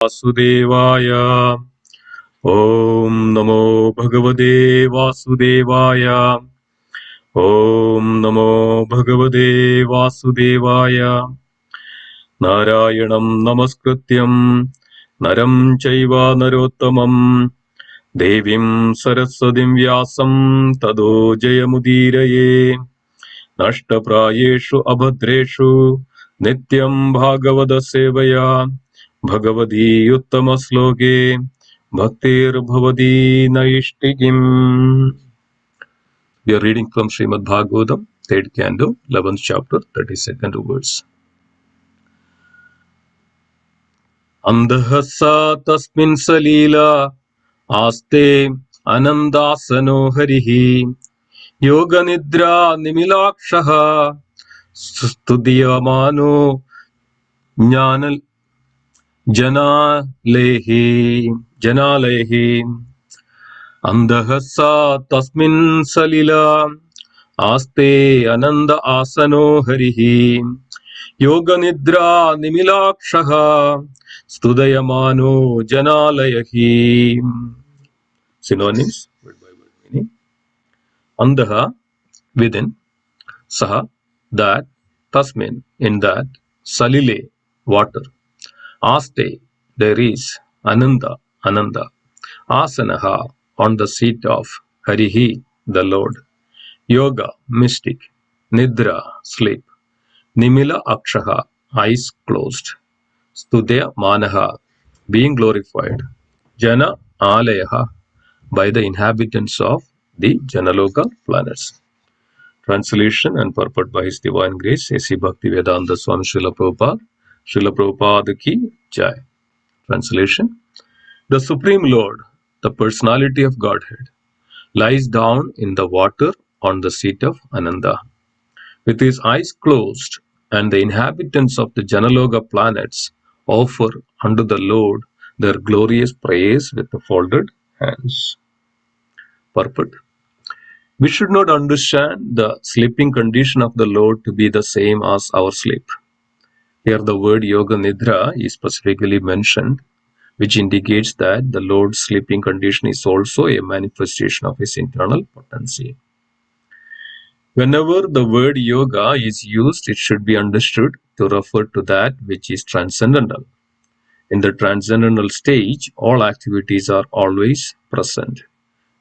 Vasudevaya. Om Namo Bhagavate Vasudevaya. Om Namo Bhagavate Vasudevaya. Narayanam Namaskrityam Naram Chaiva Narottamam Devim Saraswatim Vyasam Tado Jayamudiraye. Nashtaprayeshu abhadreshu Nityam Bhagavada Sevaya Bhagavadi Uttama Sloke Bhaktir Bhavadi Naishtigim. We are reading from Srimad Bhagavatam, 3rd Canto, 11th chapter, 32nd verse. Andhasa tasmin salila aste anandasano harihi yoga nidra nimilakshaha studiyamano janalehi. Andhasa tasmin salila aste ananda asano harihi yoga nidra nimilakshaha studayamano janalayahi. Synonyms, word by word meaning. Andaha, within, saha, that, tasmin, in that, salile, water, aste, there is, ananda, asanaha, on the seat of, harihi, the Lord, yoga, mystic, nidra, sleep, nimila akshaha, eyes closed, studya manaha, being glorified, jana alayaha, by the inhabitants of the Janaloka planets. Translation and purport by His Divine Grace, A.C. Bhaktivedanta Swami Srila Prabhupada ki Jai. Translation: the Supreme Lord, the personality of Godhead, lies down in the water on the seat of Ananda. With his eyes closed, and the inhabitants of the Janaloka planets offer unto the Lord their glorious praise with the folded hands. Purport: we should not understand the sleeping condition of the Lord to be the same as our sleep. Here the word Yoga Nidra is specifically mentioned, which indicates that the Lord's sleeping condition is also a manifestation of his internal potency. Whenever the word yoga is used, it should be understood to refer to that which is transcendental. In the transcendental stage, all activities are always present,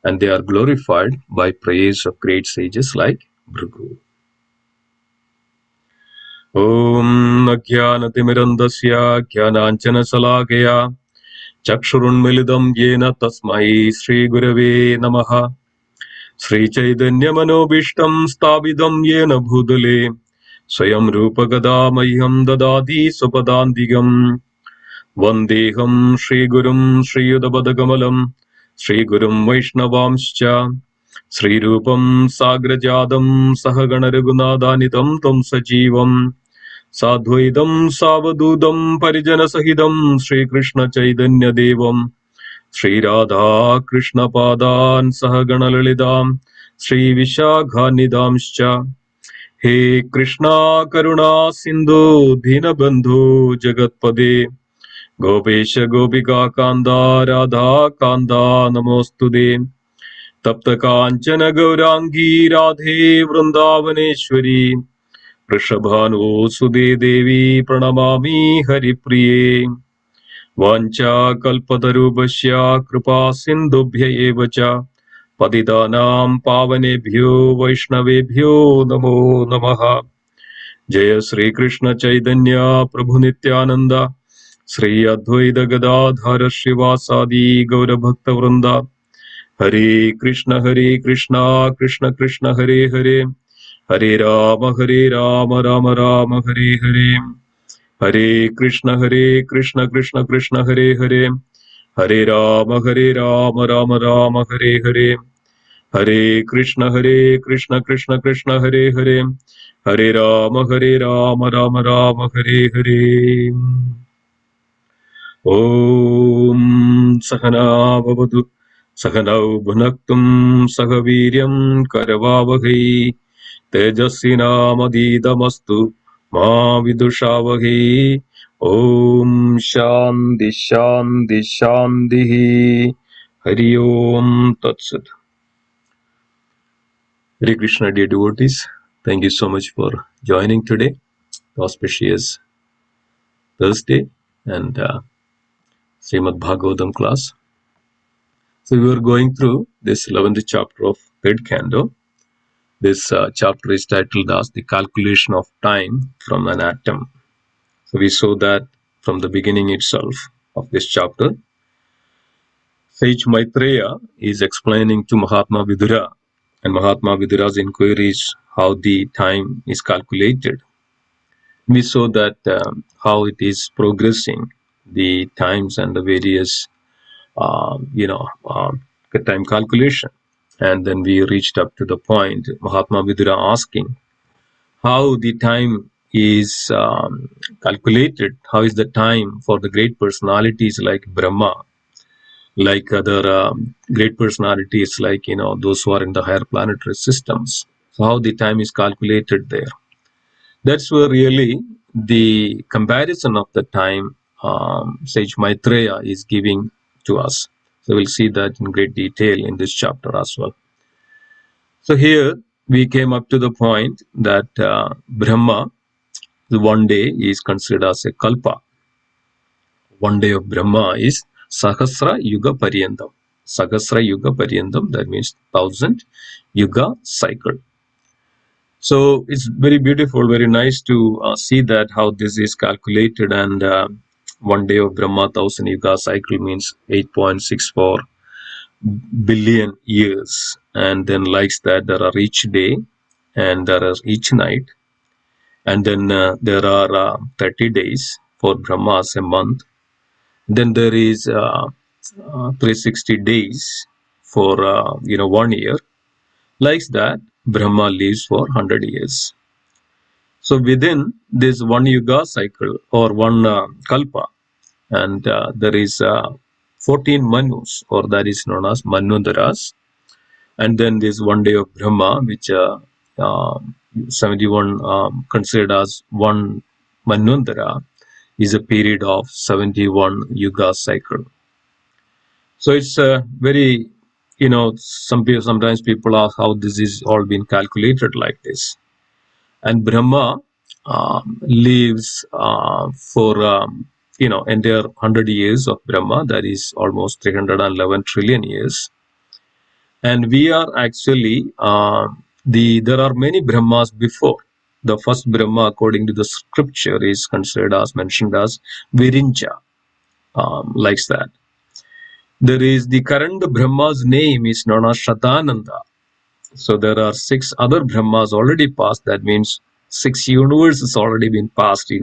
and they are glorified by praise of great sages like Bhrigu. Om Ajnanatimidandasya Jnananjana Salakaya Chakshurunmilidam Yena Tasmai Sri Gurave Namaha. Sri Chaitanya Manobishtam Stabidam Yena Bhudale Swayam Rupa Gadamahyam Dadadi Supadandigam Vandeham Sri Gurum Sri Yudabadagamalam Sri Gurum Vaishnavamscha Sri Rupam Sagrajadam Sahaganaragunadanitam Tam Sajivam Sadhuidam Savadudam Parijana Sahidam Sri Krishna Chaitanya Devam Sri Radha Krishna Padan Sahaganalilidam Sri Vishaghanidamscha. He Krishna Karuna Sindhu Dhinabandhu Jagatpade Gopesha Gopika Kanda Radha Kanda Namostude Tapta Kanchana Gaurangi Radhe Vrindavaneshwari Vrishabhanu Sude Devi Pranamami Haripriye Vancha Kalpatarubhasya Kripa Sindhubhya Evacha Patitanam Pavanebhyo Vaishnavebhyo Namo Namaha. Jaya Sri Krishna Chaitanya Prabhu Nityananda Sri Advaita Gadadhara Srivasadi Gaura Bhakta Vrinda. Hare Krishna Krishna Krishna Hare Hare Hare Rama Rama Rama Hare Hare. Hare Krishna Krishna Krishna Hare Hare Hare Rama Rama Rama Hare Hare. Hare Krishna Krishna Krishna Hare Hare Hare Rama Rama Rama Hare Hare. Om Sahana Bhavatu Sahanau Bhunaktum Sahaviryam Karavavagai Tejasvinamadidamastu Ma Vidushavagai. Om Shanti Shanti Shanti. Hari Om Tat Sat. Hare Krishna, dear devotees. Thank you so much for joining today, the auspicious Thursday and Srimad Bhagavatam class. So we are going through this 11th chapter of 3rd canto. This chapter is titled as The Calculation of Time from an Atom. So we saw that from the beginning itself of this chapter, Sage Maitreya is explaining to Mahatma Vidura, and Mahatma Vidura's inquiries how the time is calculated. We saw that how it is progressing, the times and the various, time calculation. And then we reached up to the point, Mahatma Vidura asking how the time is calculated, how is the time for the great personalities like Brahma, like other great personalities like, those who are in the higher planetary systems. So how the time is calculated there. That's where really the comparison of the time Sage Maitreya is giving to us. So we'll see that in great detail in this chapter as well. So here we came up to the point that Brahma, the one day is considered as a kalpa. One day of Brahma is Sahasra Yuga Paryandam. Sahasra Yuga Paryandam, that means 1000 Yuga cycle. So it's very beautiful, very nice to see that how this is calculated, and one day of Brahma 1000 Yuga cycle means 8.64 billion years. And then likes that there are each day and there are each night, and then there are 30 days for Brahma as a month. Then there is 360 days for 1 year. Likes that Brahma lives for 100 years. So within this one Yuga cycle or one Kalpa, and there is 14 Manus, or that is known as Manvantaras, and then this one day of Brahma, which 71 considered as one Manvantara, is a period of 71 Yuga cycle. So it's very, sometimes people ask how this is all been calculated like this. And Brahma lives for, entire 100 years of Brahma, that is almost 311 trillion years. And we are actually, there are many Brahmas before. The first Brahma, according to the scripture, is considered as mentioned as Virinja, likes that. There is the current Brahma's name is known as Shatananda. So there are 6 other Brahmas already passed. That means 6 universes already been passed,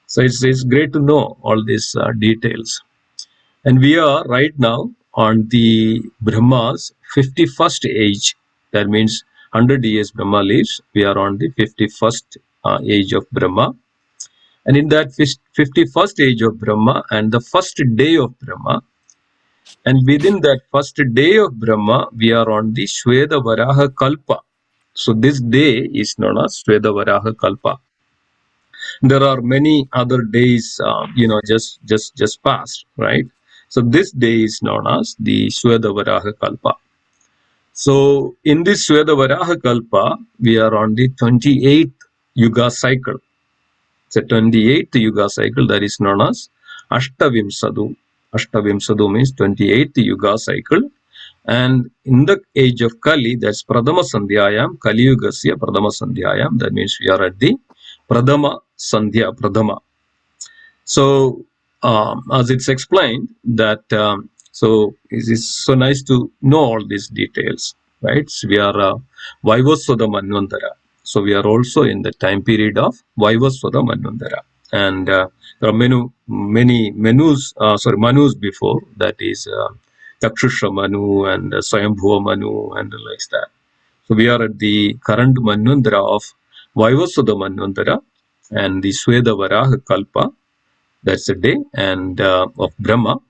So it's great to know all these details. And we are right now on the Brahma's 51st age. That means 100 years Brahma lives. We are on the 51st age of Brahma. And in that 51st age of Brahma and the first day of Brahma, and within that first day of Brahma, we are on the Shveda Varaha Kalpa. So this day is known as Shveda Varaha Kalpa. There are many other days, just passed, right? So this day is known as the Shveda Varaha Kalpa. So in this Shveda Varaha Kalpa, we are on the 28th Yuga cycle. It's a 28th Yuga cycle that is known as Ashtavimsadu. Ashtavimsadu means 28th Yuga cycle. And in the age of Kali, that's Pradama Sandhyayam, Kali Yugasya Pradama Sandhyayam. That means we are at the Pradama Sandhya, Pradama. So, as it's explained, that so it is so nice to know all these details, right? So we are Vaivasvata Manvantara. So we are also in the time period of Vaivasvata Manvantara. And there are many Manus before, that is Takshusha Manu and Swayambhuva Manu and the likes that. So we are at the current Manvantara of Vaivasvata Manvantara and the Sweda Varaha Kalpa. That's the day and of Brahma.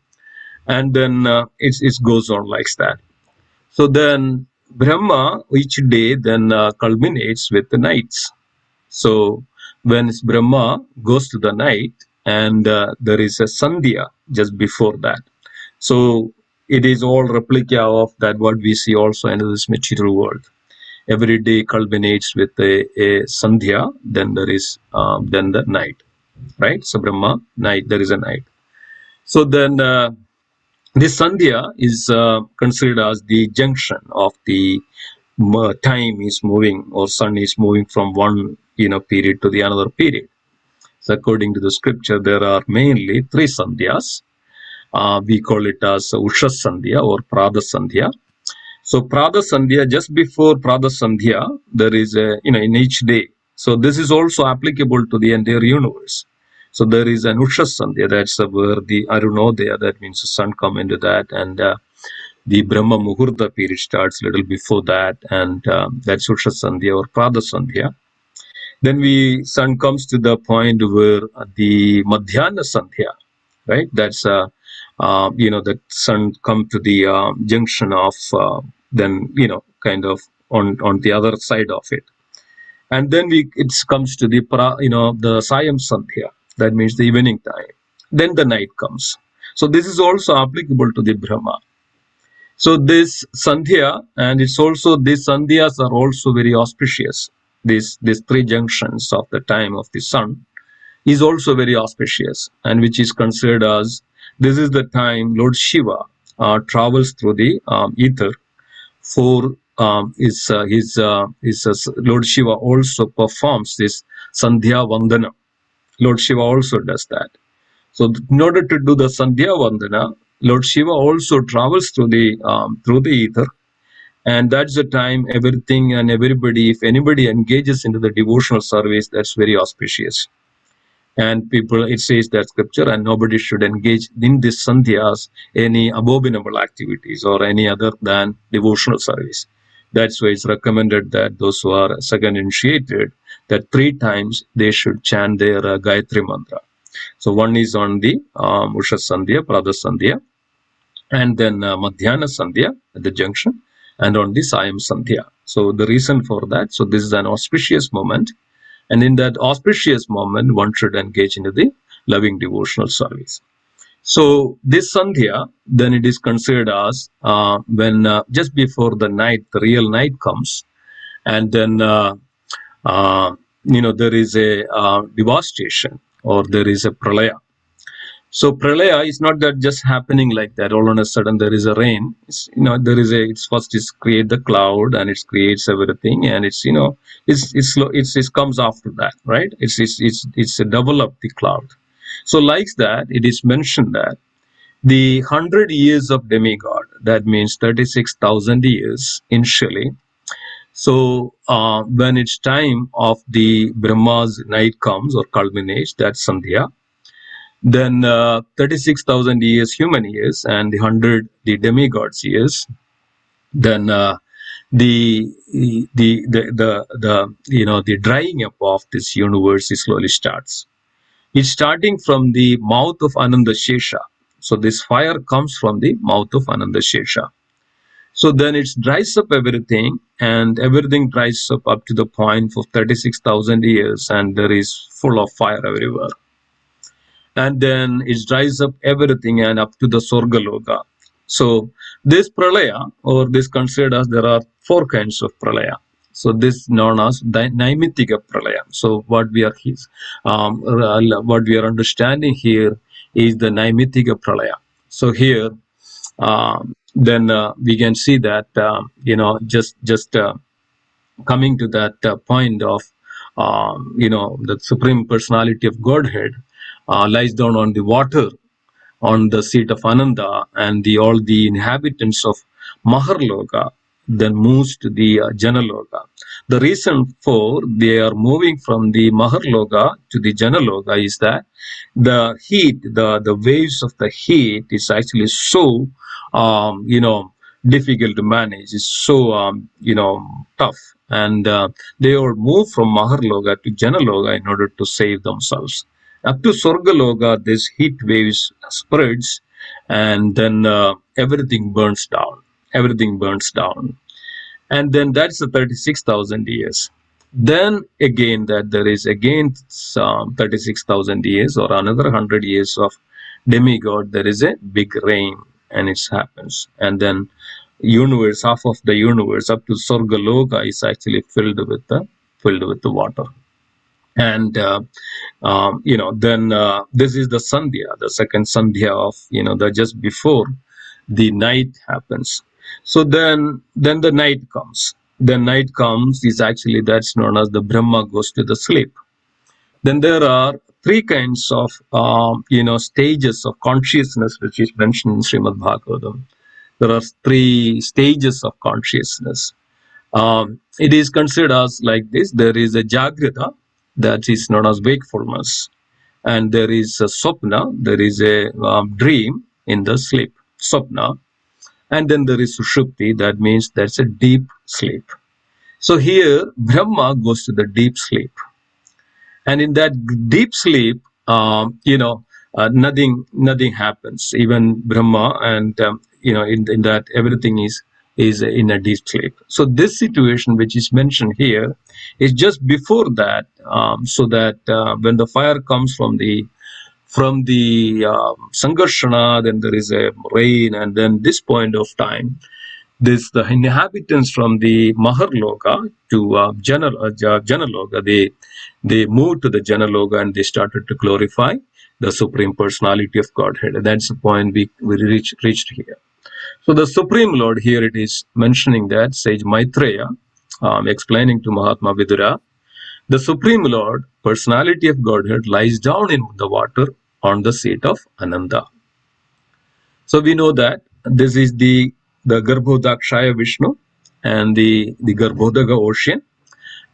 And then it goes on like that. So then Brahma each day then culminates with the nights. So when Brahma goes to the night, and there is a Sandhya just before that. So it is all replica of that what we see also in this material world. Every day culminates with a Sandhya, then there is then the night, right? So Brahma, night, there is a night. So then this Sandhya is considered as the junction of the time is moving, or sun is moving from one period to the another period. So according to the scripture, there are mainly three Sandhyas. We call it as Usha Sandhya or Prada Sandhya. So Prada Sandhya, just before Prada Sandhya, there is a, in each day. So this is also applicable to the entire universe. So there is an Usha Sandhya, that's where the Arunodaya, that means the sun come into that, and the Brahma Muhurta period starts a little before that, and that's Usha Sandhya or Prada Sandhya. Then sun comes to the point where the Madhyana Sandhya, right? That's the sun come to the junction of then kind of on the other side of it, and then it comes to the the Sayam Sandhya. That means the evening time. Then the night comes. So this is also applicable to the Brahma. So this Sandhya, and it's also these Sandhyas are also very auspicious. These three junctions of the time of the sun is also very auspicious, and which is considered as this is the time Lord Shiva travels through the ether for Lord Shiva also performs this Sandhya Vandana. Lord Shiva also does that. So in order to do the Sandhya Vandana, Lord Shiva also travels through the ether, and that's the time everything and everybody, if anybody engages into the devotional service, that's very auspicious. And people, it says that scripture, and nobody should engage in this Sandhyas any abominable activities or any other than devotional service. That's why it's recommended that those who are second initiated, that 3 times they should chant their Gayatri mantra. So one is on the Usha Sandhya, Prada Sandhya, and then Madhyana Sandhya at the junction, and on the Sayam Sandhya. So the reason for that, so this is an auspicious moment, and in that auspicious moment, one should engage into the loving devotional service. So this Sandhya, then it is considered as when just before the night, the real night comes, and then there is a devastation, or there is a pralaya. So pralaya is not that just happening like that. All on a sudden there is a rain. It's first is create the cloud, and it creates everything, and it comes after that, right? It's develop the cloud. So like that, it is mentioned that the 100 years of demigod, that means 36,000 years initially. So when it's time of the Brahma's night comes or culminates, that's Sandhya. Then 36,000 years human years, and the 100 the demigods years. Then the drying up of this universe slowly starts. It's starting from the mouth of Ananda Shesha. So this fire comes from the mouth of Ananda Shesha. So then it dries up everything, and everything dries up to the point of 36,000 years, and there is full of fire everywhere. And then it dries up everything and up to the Sorgaloka. So this pralaya, or this considered as, there are 4 kinds of pralaya. So this known as Naimitika pralaya. So what we are understanding here is the Naimitika pralaya. So here then we can see that just coming to that point of the Supreme Personality of Godhead lies down on the water on the seat of Ananda, and all the inhabitants of Maharloka then moves to the Janaloka. The reason for they are moving from the Maharloka to the Janaloka is that the heat, the waves of the heat is actually so difficult to manage. It's so tough, and they all move from Maharloka to Janaloka in order to save themselves. Up to Sorgaloka, this heat waves spreads, and then everything burns down. Everything burns down, and then that's the 36,000 years. Then again that there is again some 36,000 years or another 100 years of demigod, there is a big rain and it happens. And then universe, half of the universe up to Sargaloka is actually filled with the water. And then this is the Sandhya, the second Sandhya of the just before the night happens. So then the night comes. The night comes is actually that's known as the Brahma goes to the sleep. Then there are three kinds of stages of consciousness which is mentioned in Srimad Bhagavatam. There are three stages of consciousness. It is considered as like this. There is a Jagrata, that is known as wakefulness, and there is a Swapna, there is a dream in the sleep, Swapna, and then there is Sushupti, that means that's a deep sleep. So here Brahma goes to the deep sleep, and in that deep sleep, nothing happens. Even Brahma, and in that everything is in a deep sleep. So this situation which is mentioned here is just before that, so that when the fire comes from the Sangarshana, then there is a rain, and then this point of time, the inhabitants from the Maharloka to Janaloka, they moved to the Janaloka and they started to glorify the Supreme Personality of Godhead. That's the point we reached here. So the Supreme Lord, here it is mentioning that sage Maitreya, explaining to Mahatma Vidura, the Supreme Lord, Personality of Godhead, lies down in the water on the seat of Ananda. So we know that this is the Garbhodakshaya Vishnu and the Garbhodaga ocean.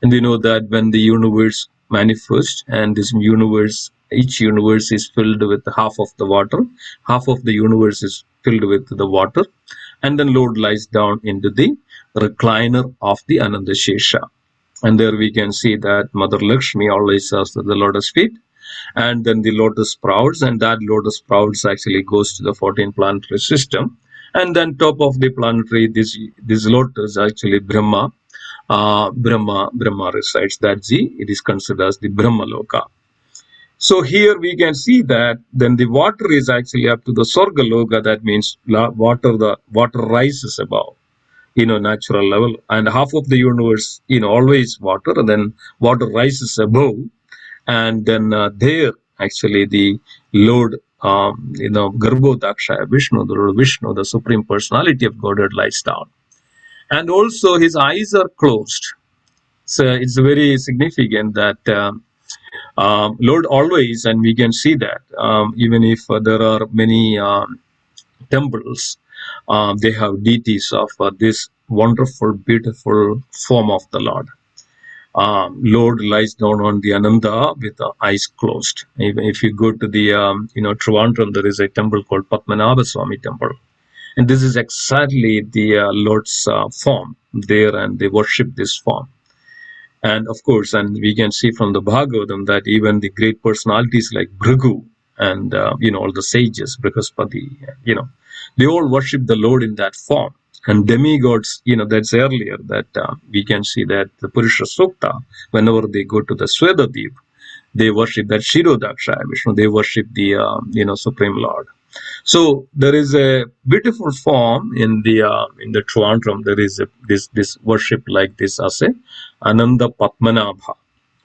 And we know that when the universe manifests, and this universe, each universe is filled with half of the water, half of the universe is filled with the water, and then Lord lies down into the recliner of the Ananda Shesha. And there we can see that Mother Lakshmi always has the lotus feet, and then the lotus sprouts, and that lotus sprouts actually goes to the 14 planetary system, and then top of the planetary, this lotus actually Brahma resides. It is considered as the Brahma Loka. So here we can see that then the water is actually up to the Sorga Loka. That means the water rises above natural level, and half of the universe always water, and then water rises above, and then there actually the Lord Garbhodakshaya Vishnu, the Lord Vishnu, the Supreme Personality of Godhead, lies down, and also his eyes are closed. So it's very significant that Lord always, and we can see that even if there are many temples, they have deities of this wonderful, beautiful form of the Lord. Lord lies down on the Ananda with the eyes closed. Even if you go to the Trivandrum, there is a temple called Padmanabha Swami Temple, and this is exactly the Lord's form there, and they worship this form. And of course, and we can see from the Bhagavatam that even the great personalities like Bhrigu and all the sages, Brihaspati, they all worship the Lord in that form. And demigods, that's earlier that we can see that the Purusha Sukta, whenever they go to the Swedadip, they worship that Shirodakshaya Vishnu, they worship the Supreme Lord. So there is a beautiful form in the Trivandrum. There is this worship like this as a Ananda Padmanabha.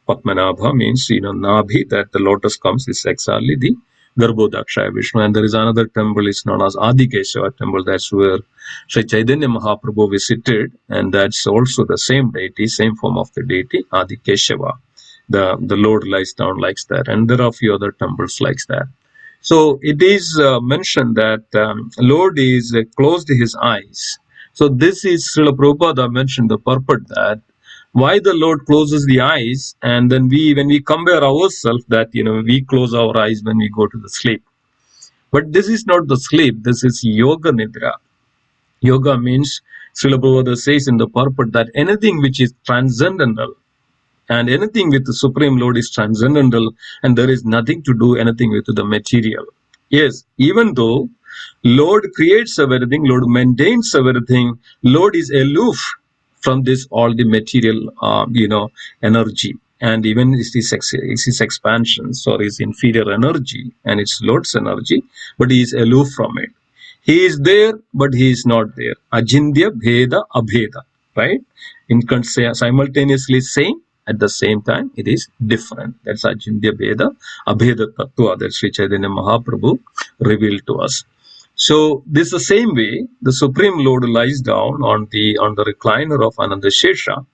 Padmanabha means Nabhi, that the lotus comes, is exactly the Garbhodakshaya Vishnu. And there is another temple, is known as Adikeshava temple. That's where Sri Chaitanya Mahaprabhu visited, and that's also the same deity, same form of the deity, Adikeshava. The Lord lies down like that, and there are a few other temples like that. So it is mentioned that Lord is closed his eyes. So this is Srila Prabhupada mentioned the purport that why the Lord closes the eyes, and then when we compare ourselves that we close our eyes when we go to the sleep. But this is not the sleep, this is Yoga Nidra. Yoga means, Srila Prabhupada says in the purport that anything which is transcendental, and anything with the Supreme Lord is transcendental, and there is nothing to do anything with the material. Yes, even though Lord creates everything, Lord maintains everything, Lord is aloof from this all the material, energy, and even his expansions or his inferior energy and its Lord's energy, but he is aloof from it. He is there, but he is not there. Ajindya Bheda Abheda, right? In simultaneously same, at the same time, it is different. That's Ajindya Bheda Abheda Tattva that Sri Chaitanya Mahaprabhu revealed to us. So this is the same way the Supreme Lord lies down on the recliner of Ananda Shesha,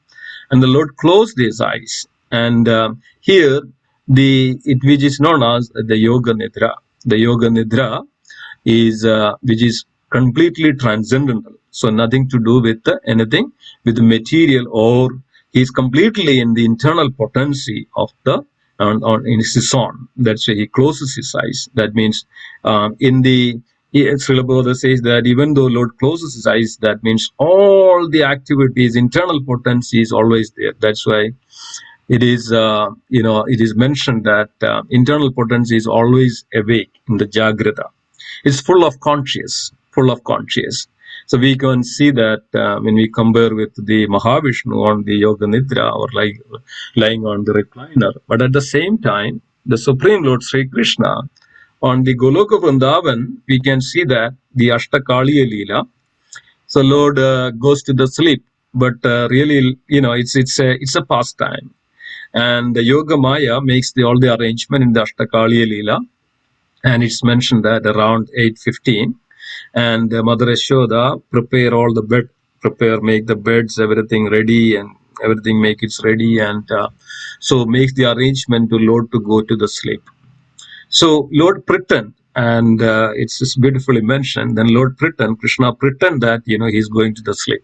and the Lord closed his eyes. And here which is known as the Yoga Nidra. The Yoga Nidra is which is completely transcendental, so nothing to do with anything with the material, or he is completely in the internal potency of the in his son. That's why he closes his eyes. That means in the Srila Prabhupada says that even though Lord closes his eyes, that means all the activities, internal potency is always there. That's why it is it is mentioned that internal potency is always awake in the Jagrata. It's full of conscious. So we can see that when we compare with the Mahavishnu on the Yoga Nidra, or like lying on the recliner. But at the same time, the Supreme Lord Sri Krishna on the Goloka Vrindavan, we can see that the Ashtakaliya Leela. So Lord goes to the sleep, but really, it's a pastime. And the Yoga Maya makes all the arrangement in the Ashtakaliya Leela. And it's mentioned that around 8:15, and Mother Yashoda make the beds, everything ready, and everything make it ready, and so makes the arrangement to Lord to go to the sleep. So Lord pretend, and it's just beautifully mentioned. Then Lord pretend, Krishna pretend that he's going to the sleep.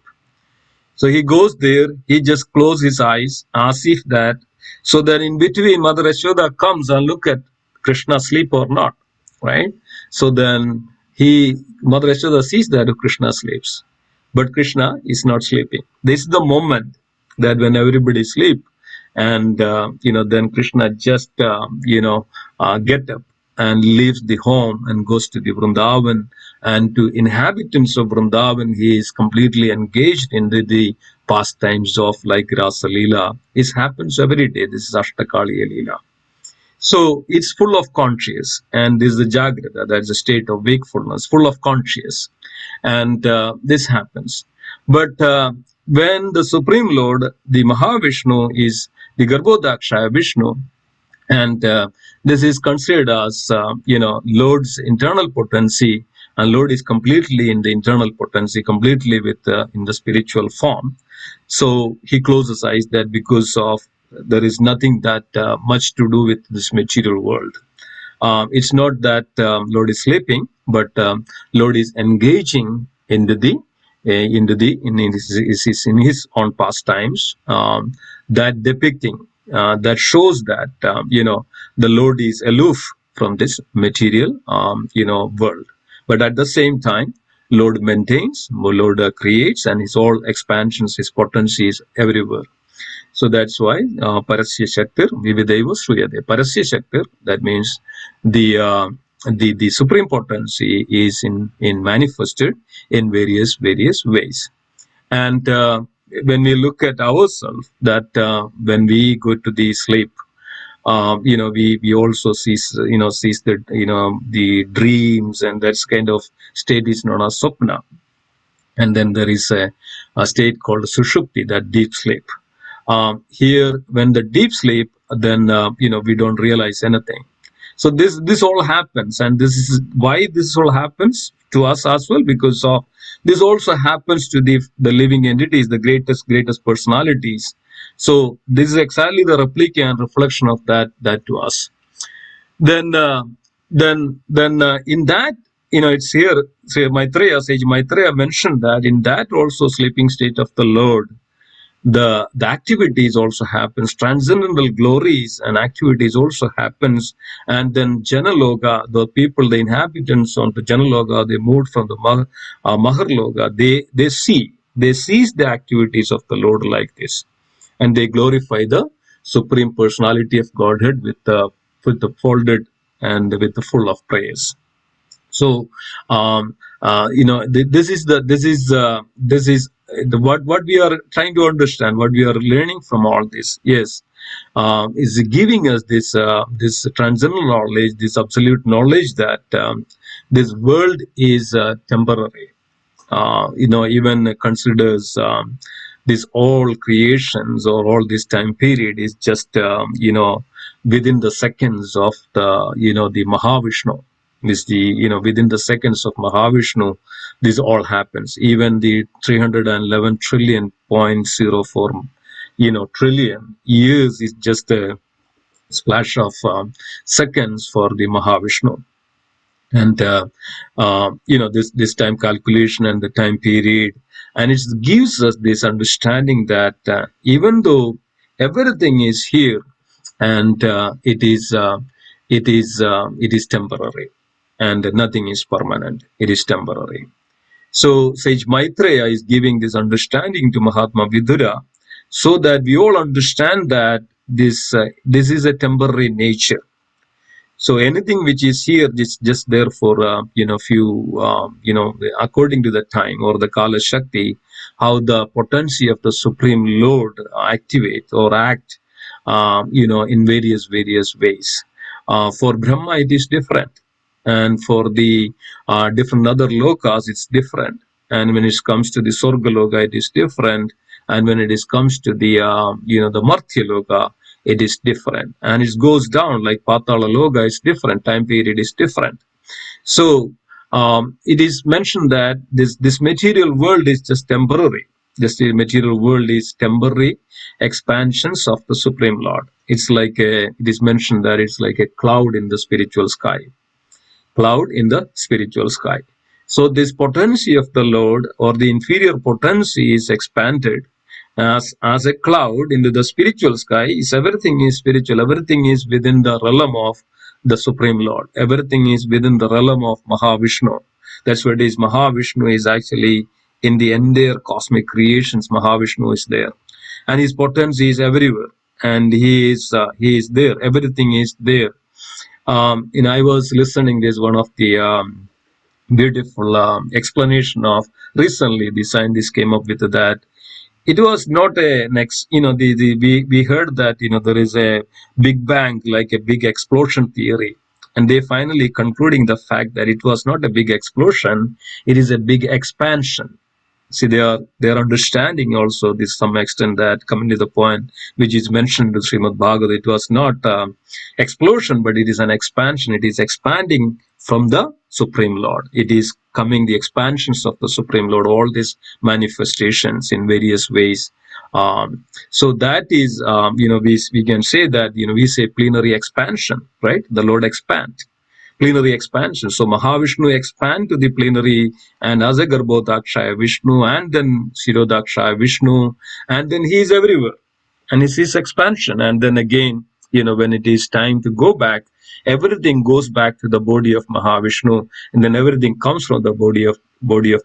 So he goes there, he just closes his eyes as if that, so that in between Mother Yashoda comes and look at Krishna sleep or not, right? So then Mother Yashoda sees that Krishna sleeps, but Krishna is not sleeping. This is the moment that when everybody sleep, and then Krishna just get up and leaves the home and goes to the Vrindavan, and to inhabitants of Vrindavan he is completely engaged in the pastimes of like Rasa Leela. It happens every day. This is Ashtakaliya Leela. So it's full of conscious, and this is the Jagrata, that's a state of wakefulness, full of conscious, and this happens. But when the Supreme Lord, the Mahavishnu, is the Garbhodakshaya Vishnu, and this is considered as Lord's internal potency, and Lord is completely in the internal potency, completely with in the spiritual form. So he closes eyes that because of there is nothing that much to do with this material world. It's not that Lord is sleeping, but Lord is engaging in his own pastimes, that depicting, that shows that the Lord is aloof from this material world. But at the same time, Lord maintains, Lord creates, and his all expansions, his potencies everywhere. So that's why Parasya Shaktir Vividaiva Sruyade. Parasya Shaktir, that means the supreme potency is in manifested in various ways. And when we look at ourselves, that when we go to the sleep, we also sees the dreams, and that's kind of state is known as Swapna. And then there is a state called Sushupti, that deep sleep. Here, when the deep sleep, then we don't realize anything. So this all happens, and this is why this all happens to us as well, because of this also happens to the living entities, the greatest personalities. So this is exactly the replica and reflection of that to us. Then in that, it's here. Say Sage Maitreya mentioned that in that also sleeping state of the Lord, the activities also happens, transcendental glories and activities also happens. And then Janaloka, the people, the inhabitants on the Janaloka, they moved from the Maharloka, they seize the activities of the Lord like this, and they glorify the Supreme Personality of Godhead with the folded and with the full of praise. So this is what we are trying to understand, what we are learning from all this, yes, is giving us this transcendental knowledge, this absolute knowledge that this world is temporary. Even considers this all creations or all this time period is just within the seconds of the Mahavishnu. This within the seconds of Mahavishnu, this all happens. Even the 311 trillion point 04 trillion years is just a splash of seconds for the Mahavishnu. And this time calculation and the time period, and it gives us this understanding that even though everything is here, and it is temporary, and nothing is permanent, it is temporary. So Sage Maitreya is giving this understanding to Mahatma Vidura, so that we all understand that this is a temporary nature. So anything which is here is just there for few according to the time or the Kala Shakti, how the potency of the Supreme Lord activate or act in various ways. For Brahma it is different, and for the different other lokas it's different, and when it comes to the Sorga Loka it is different, and when it comes to the the Martya Loka it is different, and it goes down like Patala Loka is different, time period is different. So it is mentioned that this material world is just temporary. This material world is temporary expansions of the Supreme Lord. It's like it is mentioned that it's like a cloud in the spiritual sky. Cloud in the spiritual sky. So this potency of the Lord, or the inferior potency, is expanded as a cloud into the spiritual sky. Is everything is spiritual, everything is within the realm of the Supreme Lord, everything is within the realm of Mahavishnu. That's what it is. Mahavishnu is actually in the entire cosmic creations. Mahavishnu is there, and his potency is everywhere, and he is there, everything is there. I was listening this one of the beautiful explanation of recently the scientists came up with that. It was not a next, we heard that there is a big bang, like a big explosion theory, and they finally concluding the fact that it was not a big explosion, it is a big expansion. See, they are understanding also this some extent, that coming to the point which is mentioned in Srimad Bhagavad, it was not explosion, but it is an expansion. It is expanding from the Supreme Lord. It is coming the expansions of the Supreme Lord, all these manifestations in various ways. So that is, we can say that, we say plenary expansion, right? The Lord expand. Plenary expansion. So Mahavishnu expand to the plenary, and as a Garbhodakshaya Vishnu, and then Sirodakshaya Vishnu, and then he is everywhere, and it's his expansion. And then again, when it is time to go back, everything goes back to the body of Mahavishnu, and then everything comes from the body of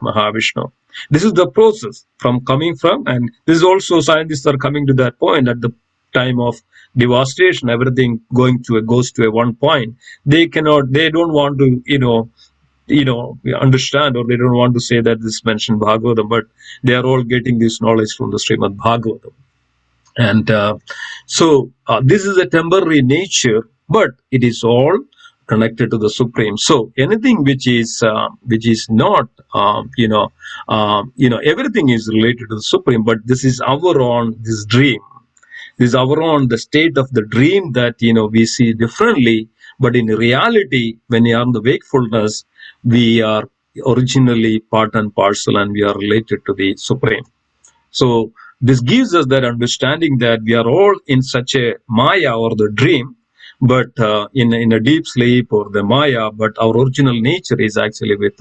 Mahavishnu. This is the process from coming from, and this is also scientists are coming to that point at the time of devastation, everything goes to a one point. They don't want to understand, or they don't want to say that this mentioned Bhagavatam, but they are all getting this knowledge from the Srimad Bhagavatam. And so this is a temporary nature, but it is all connected to the Supreme. So anything which is not everything is related to the Supreme, but this is our own this dream. This is our own the state of the dream that we see differently, but in reality, when we are in the wakefulness, we are originally part and parcel, and we are related to the Supreme. So this gives us that understanding that we are all in such a Maya, or the dream, but in a deep sleep, or the Maya, but our original nature is actually with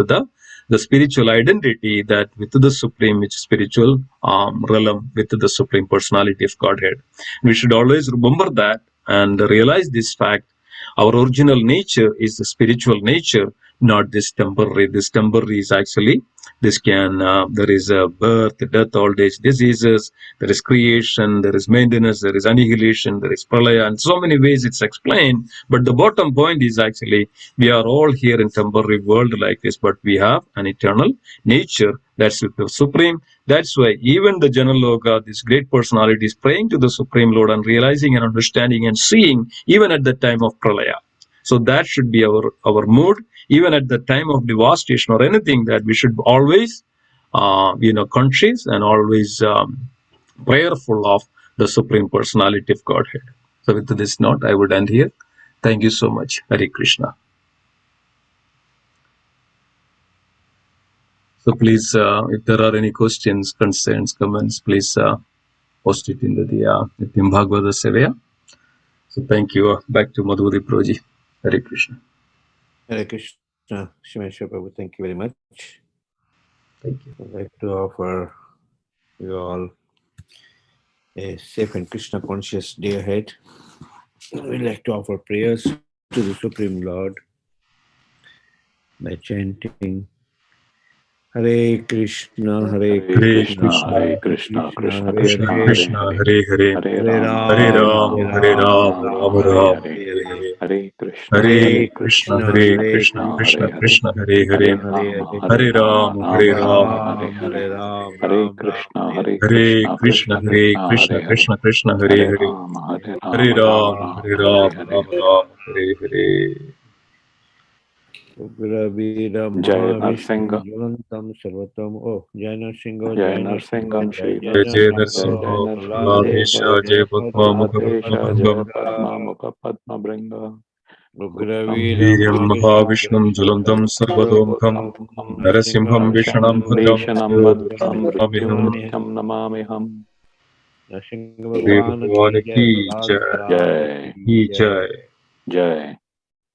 the spiritual identity, that with the Supreme, which is spiritual realm, with the Supreme Personality of Godhead. We should always remember that and realize this fact. Our original nature is the spiritual nature, not this temporary. This temporary is actually, this can, there is a birth, death, old age, diseases, there is creation, there is maintenance, there is annihilation, there is pralaya, and so many ways it's explained. But the bottom point is actually, we are all here in temporary world like this, but we have an eternal nature that's with the Supreme. That's why even the Janaloka, this great personality, is praying to the Supreme Lord and realizing and understanding and seeing even at the time of pralaya. So that should be our mood, even at the time of devastation or anything, that we should always, conscious and always prayerful of the Supreme Personality of Godhead. So with this note, I would end here. Thank you so much. Hare Krishna. So please, if there are any questions, concerns, comments, please post it in the Nityam Bhagavata Sevaya. So thank you. Back to Madhuri Proji. Hare Krishna. Hare Krishna, Simheswara Prabhu, thank you very much. Thank you. I'd like to offer you all a safe and Krishna conscious day ahead. We'd like to offer prayers to the Supreme Lord by chanting Hare Krishna, Hare Krishna, Hare Krishna, Krishna Krishna Krishna, Krishna, Hare Hare, Hare Hare Ram, Ram, Hare Ram, Ram Ram, Hare Hare. Hare Krishna, Hare Krishna, Hare Krishna, Krishna Krishna, Hare Hare. Hare Ram, Hare Ram, Hare Ram, Hare Ram Krishna, Ram, Hare Hare Krishna, Krishna, Krishna Hare Krishna, Krishna, Hare Hare. Krishna Krishna, Hare Hare Hare. Ram, Hare Hare Ram, Ram Ram, Ram, Hare Hare Ram, Hare. Ram Ram, Hare Hare. Ugravira Jai Mahavishnu Narsingha, Jyolantam Sarvatam. Oh, Jai Narsingha, Jai Jai Narsingha, Narsingha, Jai Shri Jai Jai Narsingha, Narsingha, Jai Narsimha, Narsingha, Praladesha, Praladesha, Jai Jai Padma Mukha Padma Praladesha, Jai Bhangam. Padma Padma Mukha Padma Bringa, Ugravira Veeryam Mahavishnu Mahavishnum Jalantam Sarvatomkham Narasimham Vishnam Bhuttam Vishanam Bhadutam Mrityum Namiham. Nityam Namamiham. Nrsimha Shri Bhagwan Bhagwan ki jai, ki Prahlad jai, Maharaj Jai, ki ki jai. jai. Jai.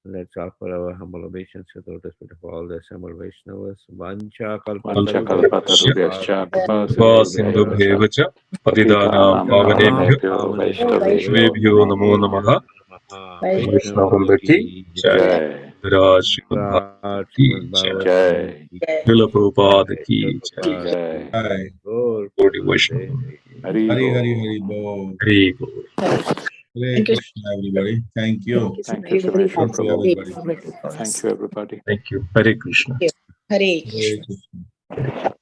Let's offer our humble obeisance to the lotus feet of all the assembled Vaishnavas. Vancha kalpatarubhyascha Vanchakalpatarubhyascha Kripa kripasindhubheva cha Sindhubheva cha Patidanam patitanam Patitanam Pavanebhyo pavanebhyo Pavanebhyo Vaishnavebhyo vaishnavebhyo Namo namo Vaishnavebhyo Namaha. Namaha. Vaishnava Vaishnava ki ki jai. jai. Jai, Viraj Srimad Raj Bhagavatam ki Srimad jai. Bhagavatam Jai, ki Srila Prabhupada jai. ki jai. Prabhupada Jai. ki Gaur Gaudiya Premanande. Vaishnava ki Hari Hari Hari Bo. Hari Bo. Hare Bol. Hare Krishna, everybody. Thank you. Thank you, Simheswara Thank you, Prabhu. everybody. Thank you, everybody. Thank you. Hare Krishna. Hare Krishna. Hare Krishna.